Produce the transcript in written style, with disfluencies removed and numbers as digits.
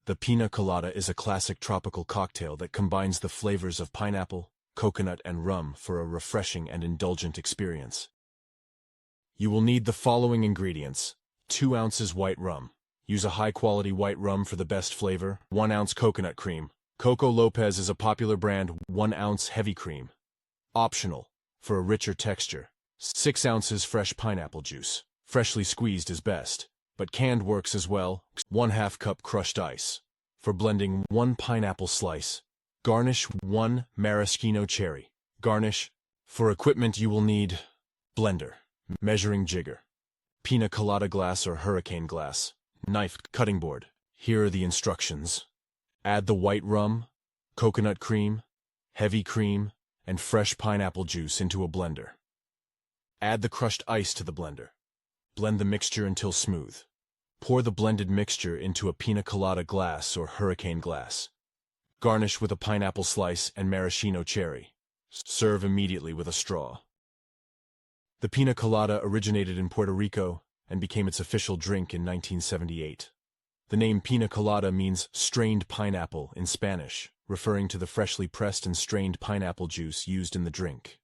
The Pina Colada is a classic tropical cocktail that combines the flavors of pineapple, coconut, and rum for a refreshing and indulgent experience. You will need the following ingredients: 2 ounces white rum. Use a high-quality white rum for the best flavor. 1 ounce coconut cream. Coco Lopez is a popular brand. 1 ounce heavy cream. Optional, for a richer texture. 6 ounces fresh pineapple juice. Freshly squeezed is best, but canned works as well. 1/2 cup crushed ice. For blending, 1 pineapple slice. Garnish, 1 maraschino cherry. Garnish. For equipment you will need blender, measuring jigger, pina colada glass or hurricane glass, knife, cutting board. Here are the instructions. Add the white rum, coconut cream, heavy cream, and fresh pineapple juice into a blender. Add the crushed ice to the blender. Blend the mixture until smooth. Pour the blended mixture into a pina colada glass or hurricane glass. Garnish with a pineapple slice and maraschino cherry. Serve immediately with a straw. The pina colada originated in Puerto Rico and became its official drink in 1978. The name pina colada means strained pineapple in Spanish, referring to the freshly pressed and strained pineapple juice used in the drink.